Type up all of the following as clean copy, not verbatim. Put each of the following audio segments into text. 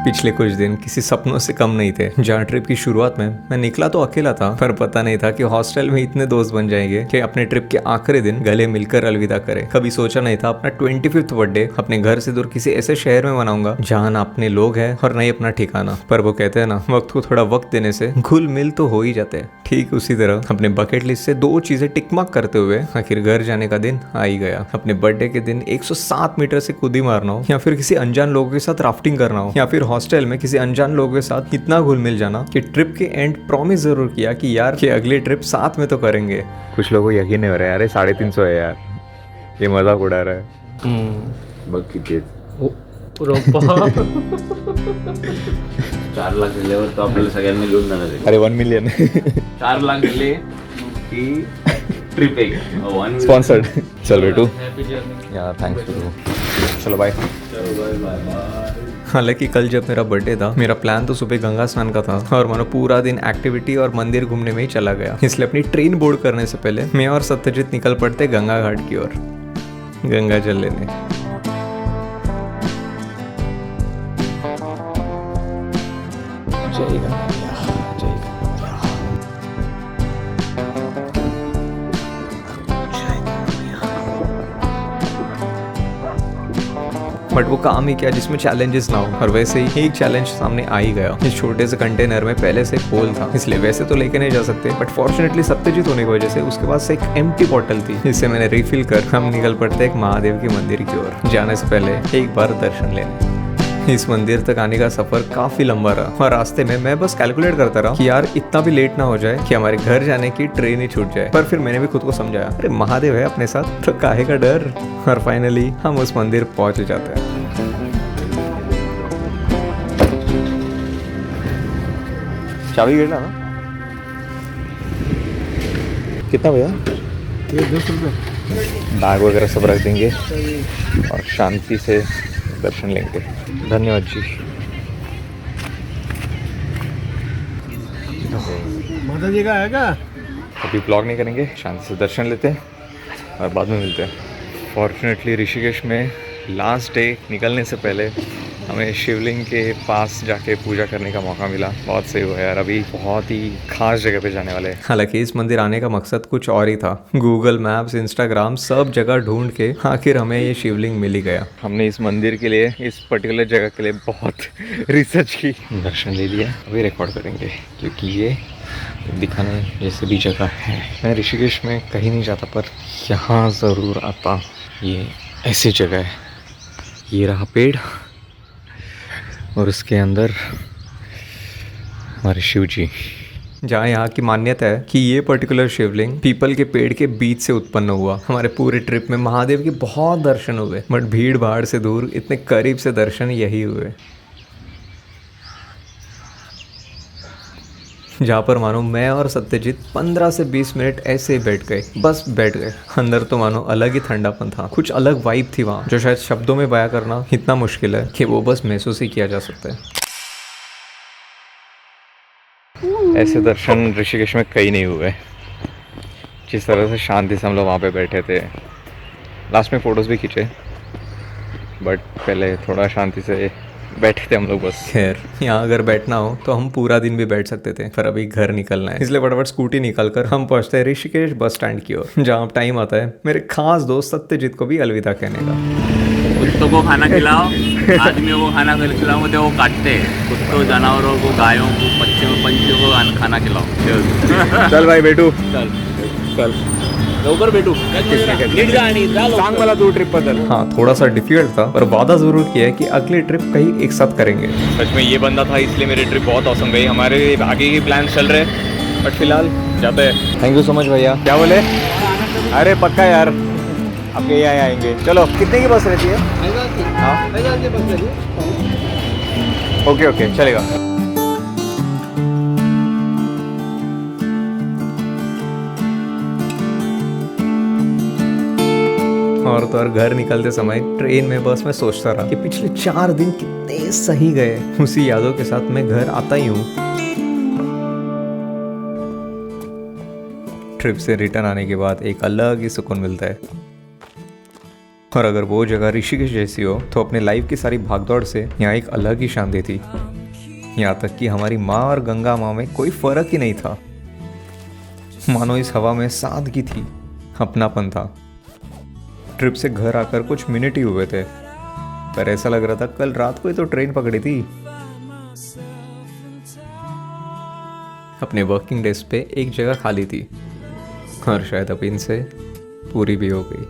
पिछले कुछ दिन किसी सपनों से कम नहीं थे। जहाँ ट्रिप की शुरुआत में मैं निकला तो अकेला था, पर पता नहीं था कि हॉस्टल में इतने दोस्त बन जाएंगे कि अपने ट्रिप के आखिरी दिन गले मिलकर अलविदा करें। कभी सोचा नहीं था अपना 25th बर्थडे अपने घर से दूर किसी ऐसे शहर में मनाऊंगा जहाँ ना अपने लोग हैं और ना ही अपना ठिकाना। पर वो कहते हैं ना, वक्त को थोड़ा वक्त देने से घुल मिल तो हो ही जाते हैं। ठीक उसी तरह अपने बकेट लिस्ट से 2 चीजें टिकमार्क करते हुए आखिर घर जाने का दिन आ ही गया। अपने बर्थडे के दिन 107 मीटर से कूदी मारना हो, या फिर किसी अनजान लोगों के साथ राफ्टिंग करना हो, या फिर हॉस्टल में किसी अनजान लोगों के साथ इतना घुल मिल जाना कि ट्रिप के एंड प्रॉमिस जरूर किया कि यार कि अगली ट्रिप साथ में तो करेंगे। कुछ लोगों को यकीन नहीं हो रहा है, अरे 350 है यार, ये मजाक उड़ा रहा है। बघ किती 4 लाख दिल्यावर तो आपल्याला सगळ्यांना घेऊन जाणार आहे. अरे 1 मिलियन 4 लाख दिले की ट्रिप एक स्पॉन्सर्ड। चल बेटू यार, थैंक्स टू, चलो बाय। हालांकि कल जब मेरा बर्थडे था, मेरा प्लान तो सुबह गंगा स्नान का था और मानो पूरा दिन एक्टिविटी और मंदिर घूमने में ही चला गया। इसलिए अपनी ट्रेन बोर्ड करने से पहले मैं और सत्यजीत निकल पड़ते गंगा घाट की ओर गंगा जल लेने। बट वो काम ही क्या जिसमें चैलेंजेस ना हो, और वैसे ही एक चैलेंज सामने आ ही गया। इस छोटे से कंटेनर में पहले से होल था, इसलिए वैसे तो लेके नहीं जा सकते, बट फॉर्चुनेटली सत्यजीत होने की वजह से उसके पास एक एम्प्टी बॉटल थी, जिससे मैंने रिफिल कर हम निकल पड़ते एक महादेव के मंदिर की ओर। जाने से पहले एक बार दर्शन लेने। इस मंदिर तक आने का सफर काफी लंबा रहा और रास्ते में मैं बस कैलकुलेट करता रहा कि यार इतना भी लेट ना हो जाए कि हमारे घर जाने की ट्रेन ही छूट जाए। पर फिर मैंने भी खुद को समझाया, अरे महादेव है अपने साथ तो काहे का डर। और फाइनली हम उस मंदिर पहुंच जाते हैं। चाबी गिरना ना, कितना भैया? ये 10 रुपये। बैग वगैरह सब रख देंगे और शांति से दर्शन लेंगे। धन्यवाद जी। माता जी का है क्या? अभी ब्लॉग नहीं करेंगे, शांति से दर्शन लेते हैं और बाद में मिलते हैं। फॉर्चुनेटली ऋषिकेश में लास्ट डे निकलने से पहले हमें शिवलिंग के पास जाके पूजा करने का मौका मिला। बहुत सही हुआ यार, अभी बहुत ही खास जगह पे जाने वाले हैं। हालांकि इस मंदिर आने का मकसद कुछ और ही था। गूगल मैप्स, इंस्टाग्राम सब जगह ढूंढ के आखिर हमें ये शिवलिंग मिल ही गया। हमने इस मंदिर के लिए, इस पर्टिकुलर जगह के लिए बहुत रिसर्च की। दर्शन ले लिया, अभी रिकॉर्ड करेंगे क्योंकि ये दिखाने जैसे भी जगह है। मैं ऋषिकेश में कहीं नहीं जाता, पर यहाँ ज़रूर आता। ये ऐसी जगह है, ये रहा पेड़ और उसके अंदर हमारे शिव जी। जहाँ यहाँ की मान्यता है कि ये पर्टिकुलर शिवलिंग पीपल के पेड़ के बीच से उत्पन्न हुआ। हमारे पूरे ट्रिप में महादेव के बहुत दर्शन हुए, बट भीड़ भाड़ से दूर इतने करीब से दर्शन यही हुए। जहाँ पर मानो मैं और सत्यजीत 15 से 20 मिनट ऐसे ही बैठ गए, बस बैठ गए। अंदर तो मानो अलग ही ठंडापन था, कुछ अलग वाइब थी वहाँ, जो शायद शब्दों में बयां करना इतना मुश्किल है कि वो बस महसूस ही किया जा सकता है। ऐसे दर्शन ऋषिकेश में कहीं नहीं हुए। जिस तरह से शांति से हम लोग वहाँ पे बैठे थे, लास्ट में फ़ोटोज़ भी खींचे, बट पहले थोड़ा शांति से बैठे थे हम लोग बस। खैर, यहाँ अगर बैठना हो तो हम पूरा दिन भी बैठ सकते थे, पर अभी घर निकलना है, इसलिए फटाफट स्कूटी निकाल कर हम पहुँचते हैं ऋषिकेश बस स्टैंड की ओर, जहाँ अब टाइम आता है मेरे खास दोस्त सत्यजीत को भी अलविदा कहने का। कुत्तों को खाना खिलाओ, आदमियों को खाना खिलाओ, मुझे वो काटते हैं। कुत्तों, जानवरों को, गायों को, पंछियों को खाना खिलाओ। चल भाई बेटू, चल चल लवकर भेटू। सांग मला तू ट्रिप बदल। हाँ, थोड़ा सा डिफिकल्ट था, पर वादा जरूर किया है कि अगली ट्रिप कहीं एक साथ करेंगे। सच में ये बंदा था, इसलिए मेरी ट्रिप बहुत औसम गई। हमारे आगे के प्लान चल रहे हैं, बट फिलहाल जाते हैं। थैंक यू सो मच भैया। क्या बोले? अरे पक्का यार, आपके यहाँ आएंगे। चलो, कितने की बस रहती है? हाँ, ओके ओके, चलेगा। और तो और घर निकलते समय ट्रेन में, बस में सोचता रहा कि पिछले 4 दिन कितने सही गए। उसी यादों के साथ मैं घर आता ही हूँ। ट्रिप से रिटर्न आने के बाद एक अलग ही सुकून मिलता है। और अगर वो जगह ऋषिकेश जैसी हो तो अपने लाइफ की सारी भागदौड़ से यहाँ एक अलग ही शांति थी। यहाँ तक कि हमारी माँ और गंगा माँ में कोई फर्क ही नहीं था। मानो इस हवा में सादगी थी, अपनापन था। ट्रिप से घर आकर कुछ मिनट ही हुए थे, पर ऐसा लग रहा था कल रात को ही तो ट्रेन पकड़ी थी। अपने वर्किंग डेस्क पे एक जगह खाली थी और शायद अब इनसे पूरी भी हो गई।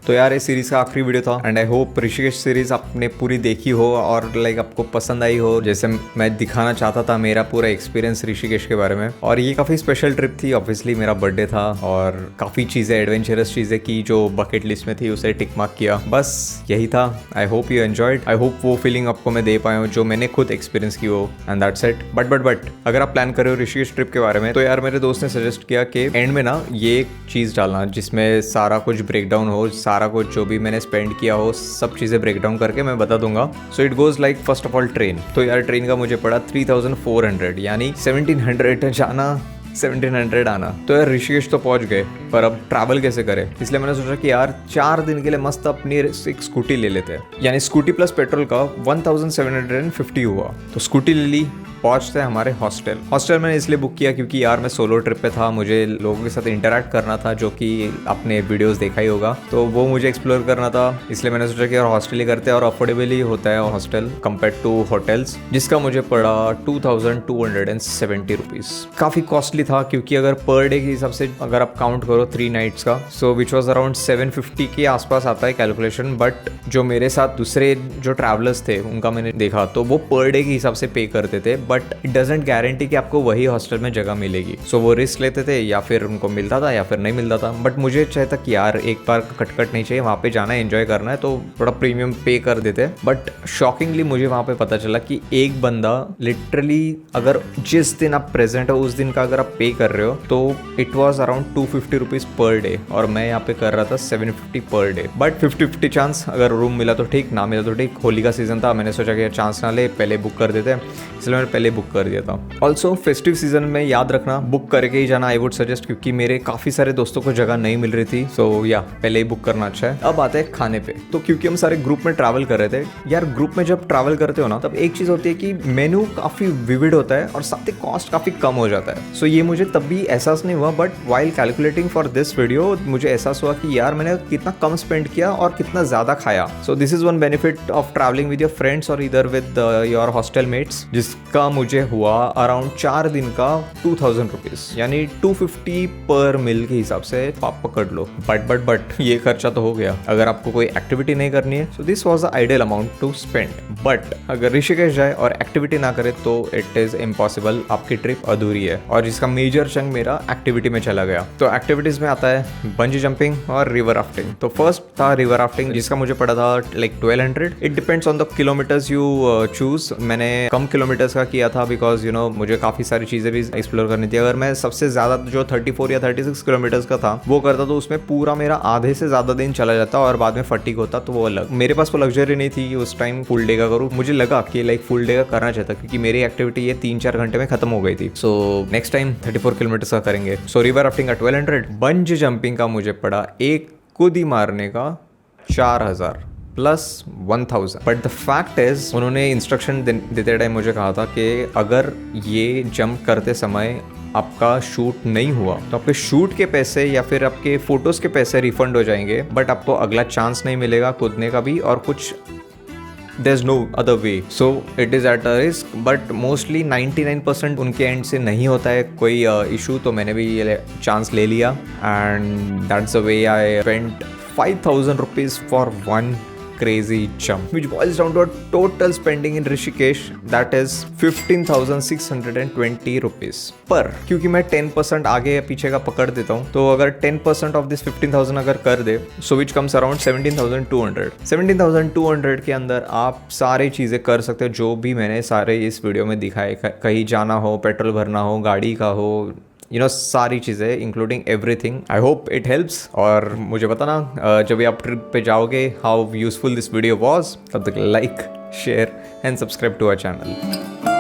तो यार ये सीरीज़ का आखिरी वीडियो था and I hope Rishikesh series आपने पूरी देखी हो और लाइक आपको पसंद आई हो, जैसे मैं दिखाना चाहता था मेरा पूरा एक्सपीरियंस ऋषिकेश के बारे में। और ये काफ़ी स्पेशल ट्रिप थी, ऑब्वियसली मेरा बर्थडे था और काफ़ी चीज़ें एडवेंचरस चीज़ें की जो बकेट लिस्ट में थी, उसे टिक मार्क किया। बस यही था। I hope you enjoyed. I hope वो फीलिंग आपको मैं दे पाया हूँ जो मैंने खुद एक्सपीरियंस की हो, एंड दैट्स इट। बट अगर आप प्लान कर रहे हो ऋषिकेश ट्रिप के बारे में तो यार मेरे दोस्त ने सजेस्ट किया कि एंड में ना ये एक चीज़ डालना जिसमें सारा कुछ ब्रेक डाउन हो, सारा कुछ जो भी मैंने स्पेंड किया हो सब चीज़ें ब्रेक डाउन करके मैं बता दूंगा। So it goes like first of all train. तो यार ट्रेन का मुझे पड़ा 3400 यानी 1700 जाना 1700 आना। तो यार ऋषिकेश तो पहुंच गए, पर अब ट्रैवल कैसे करें, इसलिए मैंने सोचा कि यार 4 दिन के लिए मस्त अपनी एक स्कूटी ले लेते हैं। यानी स्कूटी प्लस पेट्रोल का 1750 हुआ। तो स्कूटी ले ली, पहुंचते हैं हमारे हॉस्टल मैंने इसलिए बुक किया क्योंकि यार मैं सोलो ट्रिप पे था, मुझे लोगों के साथ इंटरेक्ट करना था, जो कि आपने वीडियोस देखा ही होगा, तो वो मुझे एक्सप्लोर करना था। इसलिए मैंने सोचा कि यार हॉस्टल ही करते हैं और अफोर्डेबल ही होता है हॉस्टल कंपेयर टू होटल्स, जिसका मुझे पड़ा 2270 रुपीज़। काफ़ी कॉस्टली था क्योंकि अगर पर डे के हिसाब से अगर आप काउंट करो 3 नाइट्स का, सो विच वॉज अराउंड 750 के आसपास आता है कैलकुलेशन। बट जो मेरे साथ दूसरे जो ट्रैवलर्स थे उनका मैंने देखा तो वो पर डे के हिसाब से पे करते थे, बट इट डजेंट गारंटी कि आपको वही हॉस्टल में जगह मिलेगी। सो वो रिस्क लेते थे, या फिर उनको मिलता था या फिर नहीं मिलता था। बट मुझे चाहता कि यार एक बार कटकट नहीं चाहिए, वहाँ पे जाना है, एंजॉय करना है, तो थोड़ा प्रीमियम पे कर देते। बट शॉकिंगली मुझे वहाँ पे पता चला कि एक बंदा लिटरली अगर जिस दिन आप प्रेजेंट हो उस दिन का अगर आप पे कर रहे हो तो it was around 250 rupees per day, और मैं यहाँ पे कर रहा था 750 पर डे। बट 50-50 चांस, अगर रूम मिला तो ठीक, ना मिला तो ठीक। होली का सीजन था, मैंने सोचा कि चांस ना ले, पहले बुक कर देते, इसलिए मैंने पहले बुक कर दिया था। ऑल्सो फेस्टिव सीजन में याद रखना बुक करके ही जाना, आई वुड सजेस्ट, क्योंकि मेरे काफ़ी सारे दोस्तों को जगह नहीं मिल रही थी। सो या पहले ही बुक करना अच्छा है। अब आते हैं खाने पे। तो क्योंकि हम सारे ग्रुप में ट्रैवल कर रहे थे, यार ग्रुप में जब ट्रैवल करते हो ना तब एक चीज़ होती है कि मेन्यू काफ़ी विविड होता है और साथ ही कॉस्ट काफ़ी कम हो जाता है। सो ये मुझे तब भी एहसास नहीं हुआ, but while calculating for this video मुझे एहसास हुआ कि यार मैंने कितना कम स्पेंड किया और कितना ज़्यादा खाया। So this is one benefit of travelling with your friends और इधर विद योर हॉस्टल मेट्स, जिसका मुझे हुआ अराउंड 4 दिन का 2000 रुपीज़, यानी 250 पर मील के हिसाब से आप पकड़ लो। बट ये खर्चा तो हो गया। अगर आपको कोई एक्टिविटी नहीं करनी है so this was the ideal amount to spend. But अगर ऋषिकेश जाए और एक्टिविटी ना करे तो इट इज़ इम्पॉसिबल, आपकी ट्रिप अधूरी है। और जिसका मेजर चंक मेरा एक्टिविटी में चला गया। तो एक्टिविटीज़ में आता है बंजी जंपिंग और रिवर राफ्टिंग। तो फर्स्ट था रिवर राफ्टिंग, जिसका मुझे पड़ा था like 1200। It depends on the kilometres you choose. मैंने कम किलोमीटर्स का किया था बिकॉज यू नो मुझे काफ़ी सारी चीज़ें भी एक्सप्लोर करनी थी। अगर मैं सबसे ज़्यादा जो 34 या 36 किलोमीटर्स का था वो करता तो उसमें पूरा मेरा आधे से ज़्यादा दिन चला जाता और बाद में फटीक होता, तो वो अलग। मेरे पास वो लग्जरी नहीं थी उस टाइम फुल डे का करूँ। मुझे लगा कि लाइक फुल डे का करना चाहता क्योंकि मेरी एक्टिविटी ये 3-4 घंटे में खत्म हो गई थी। सो नेक्स्ट टाइम 34 किलोमीटर्स का करेंगे। सो रिवर राफ्टिंग का 1200, बंजी जंपिंग का मुझे पड़ा एक कूदी मारने का 4000 plus 1000। But the fact is उन्होंने इंस्ट्रक्शन देते टाइम मुझे कहा था कि अगर ये जंप करते समय आपका शूट नहीं हुआ तो आपके शूट के पैसे या फिर आपके फोटोज़ के पैसे रिफंड हो जाएंगे, बट आपको अगला चांस नहीं मिलेगा कूदने का भी, और कुछ there's no other way, so it is at a risk, but mostly 99% उनके एंड से नहीं होता है कोई इशू। तो मैंने भी ये चांस ले लिया and that's the way I spent 5000 rupees for one crazy jump, which boils down to a total spending in Rishikesh that is 15,620 rupees पर। क्योंकि मैं 10% आगे या पीछे का पकड़ देता हूँ, तो अगर 10% ऑफ दिस 15,000 अगर कर दे सो विच कम्स अराउंड 17,200। 17,200 के अंदर आप सारी चीज़ें कर सकते हो जो भी मैंने सारे इस वीडियो में दिखाए। कहीं जाना हो, पेट्रोल भरना हो, गाड़ी का हो, यू नो सारी चीज़ें including everything. I hope it helps. और मुझे बताना जब भी आप ट्रिप पे जाओगे how useful this video was. तब तक like, share and subscribe to our channel.